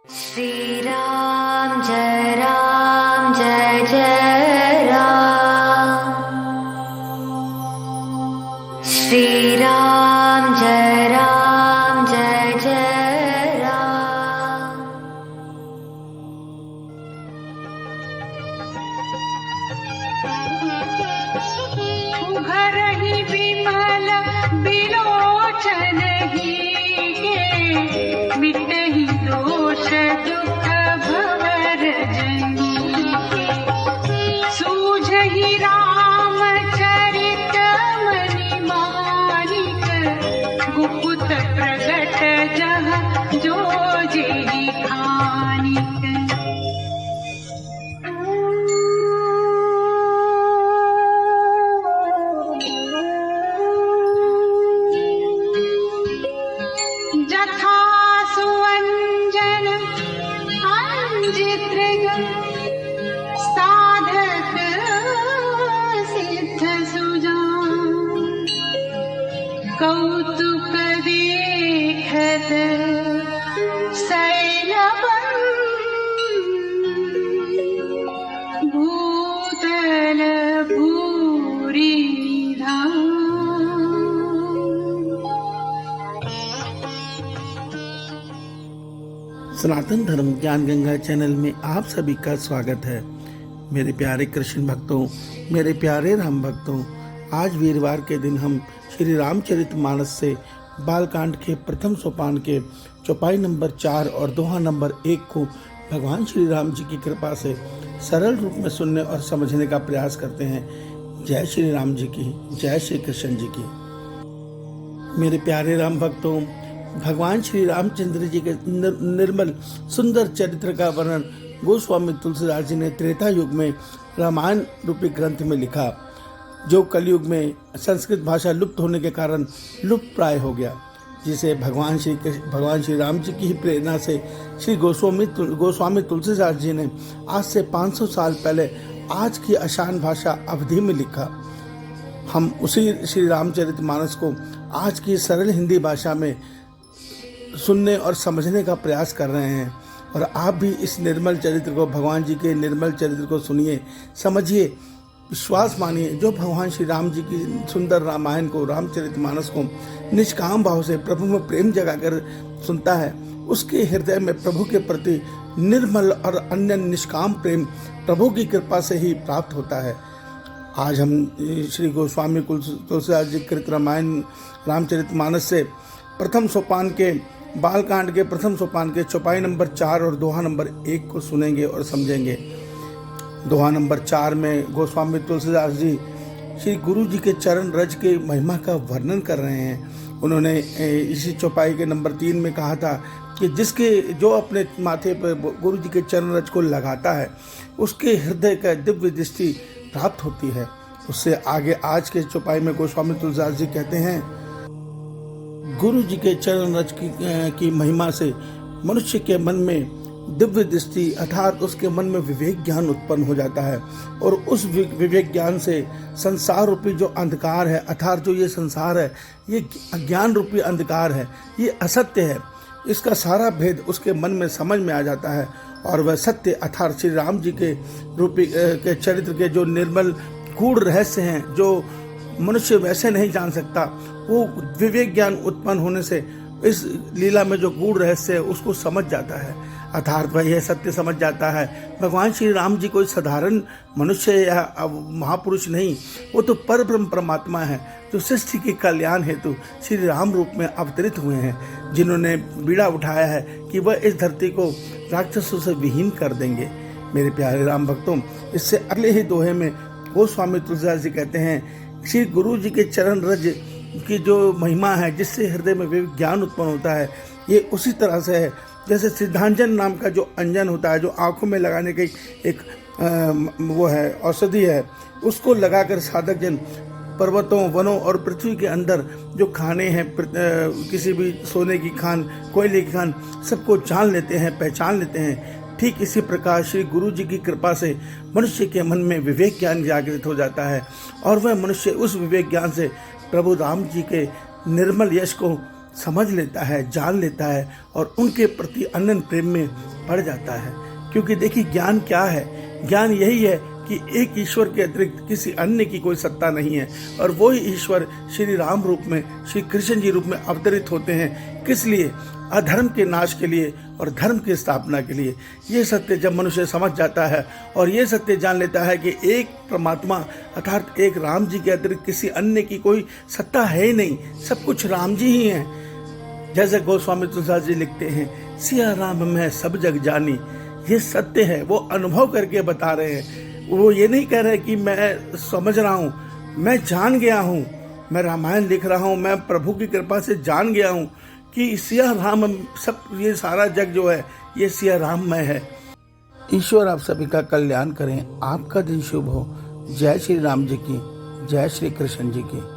श्री राम जय जय राम। श्री राम जय जय राम। उभरहि विमल बिलोचन ही के मिटहि दोष दुख भवर जनी सूझहि रामचरित मनि मानिक गुप्त प्रगट जह जो जेहि खानिक। जथा सुवंजन अंजितृग साधक सिद्ध सुजान कौतुक देखत शैलवन भूतल भूरि धाम। सनातन धर्म ज्ञान गंगा चैनल में आप सभी का स्वागत है। मेरे प्यारे कृष्ण भक्तों, मेरे प्यारे राम भक्तों, आज वीरवार के दिन हम श्री रामचरितमानस से बालकांड के प्रथम सोपान के चौपाई नंबर 4 और दोहा नंबर 1 को भगवान श्री राम जी की कृपा से सरल रूप में सुनने और समझने का प्रयास करते हैं। जय श्री राम जी की, जय श्री कृष्ण जी की। मेरे प्यारे राम भक्तों, भगवान श्री रामचंद्र जी के निर्मल सुंदर चरित्र का वर्णन गोस्वामी तुलसीदास जी ने त्रेता युग में रामायण रूपी ग्रंथ में लिखा, जो कलयुग में संस्कृत भाषा लुप्त होने के कारण लुप्त प्राय हो गया, जिसे भगवान श्री राम जी की ही प्रेरणा से श्री गोस्वामी तुलसीदास जी ने आज से 500 साल पहले आज की आसान भाषा अवधि में लिखा। हम उसी श्री रामचरितमानस को आज की सरल हिंदी भाषा में सुनने और समझने का प्रयास कर रहे हैं, और आप भी इस निर्मल चरित्र को, भगवान जी के निर्मल चरित्र को सुनिए, समझिए, विश्वास मानिए। जो भगवान श्री राम जी की सुंदर रामायण को, रामचरितमानस को निष्काम भाव से प्रभु में प्रेम जगाकर सुनता है, उसके हृदय में प्रभु के प्रति निर्मल और अन्य निष्काम प्रेम प्रभु की कृपा से ही प्राप्त होता है। आज हम श्री गोस्वामी तुलसीदास जी कृत रामायण रामचरितमानस से प्रथम सोपान के बालकांड के प्रथम सोपान के चौपाई नंबर 4 और दोहा नंबर 1 को सुनेंगे और समझेंगे। दोहा नंबर 4 में गोस्वामी तुलसीदास जी श्री गुरु जी के चरण रज के महिमा का वर्णन कर रहे हैं। उन्होंने इसी चौपाई के नंबर 3 में कहा था कि जो अपने माथे पर गुरु जी के चरण रज को लगाता है, उसके हृदय का दिव्य दृष्टि प्राप्त होती है। उससे आगे आज के चौपाई में गोस्वामी तुलसीदास जी कहते हैं, गुरु जी के चरण रज की महिमा से मनुष्य के मन में दिव्य दृष्टि अर्थात उसके मन में विवेक ज्ञान उत्पन्न हो जाता है, और उस विवेक ज्ञान से संसार रूपी जो अंधकार है, अर्थात जो ये संसार है, ये अज्ञान रूपी अंधकार है, ये असत्य है, इसका सारा भेद उसके मन में समझ में आ जाता है, और वह सत्य अर्थात श्री राम जी के रूपी के चरित्र के जो निर्मल गूढ़ रहस्य हैं, जो मनुष्य वैसे नहीं जान सकता, वो विवेक ज्ञान उत्पन्न होने से इस लीला में जो गूढ़ रहस्य है उसको समझ जाता है, अर्थात वह यह सत्य समझ जाता है। भगवान श्री राम जी कोई साधारण मनुष्य या महापुरुष नहीं, वो तो परब्रह्म परमात्मा है, जो सृष्टि के कल्याण हेतु श्री राम रूप में अवतरित हुए हैं, जिन्होंने बीड़ा उठाया है कि वह इस धरती को राक्षसों से विहीन कर देंगे। मेरे प्यारे राम भक्तों, इससे अगले ही दोहे में गोस्वामी तुलसीदास जी कहते हैं, श्री गुरु जी के चरण रज की जो महिमा है, जिससे हृदय में विवेक ज्ञान उत्पन्न होता है, ये उसी तरह से है जैसे सिद्धांजन नाम का जो अंजन होता है, जो आंखों में लगाने की एक वो है औषधि है, उसको लगाकर साधक जन पर्वतों, वनों और पृथ्वी के अंदर जो खाने हैं, किसी भी सोने की खान, कोयले की खान, सबको जान लेते हैं, पहचान लेते हैं। ठीक इसी प्रकार श्री गुरु जी की कृपा से मनुष्य के मन में विवेक ज्ञान जागृत हो जाता है, और वह मनुष्य उस विवेक ज्ञान से प्रभु राम जी के निर्मल यश को समझ लेता है, जान लेता है, और उनके प्रति अनन्य प्रेम में बढ़ जाता है। क्योंकि देखिए ज्ञान क्या है, ज्ञान यही है कि एक ईश्वर के अतिरिक्त किसी अन्य की कोई सत्ता नहीं है, और वही ईश्वर श्री राम रूप में, श्री कृष्ण जी रूप में अवतरित होते हैं। किस लिए? अधर्म के नाश के लिए और धर्म की स्थापना के लिए। ये सत्य जब मनुष्य समझ जाता है और ये सत्य जान लेता है कि एक परमात्मा अर्थात एक राम जी के अतिरिक्त किसी अन्य की कोई सत्ता है ही नहीं, सब कुछ राम जी ही हैं। जैसे गोस्वामी तुलसीदास जी लिखते हैं, सिया राम मैं सब जग जानी। ये सत्य है, वो अनुभव करके बता रहे हैं। वो ये नहीं कह रहे कि मैं समझ रहा हूँ, मैं जान गया हूँ, मैं रामायण लिख रहा हूँ, मैं प्रभु की कृपा से जान गया हूँ कि सिया राम, सब ये सारा जग जो है ये सिया राममय है। ईश्वर आप सभी का कल्याण करें, आपका दिन शुभ हो। जय श्री राम जी की, जय श्री कृष्ण जी की।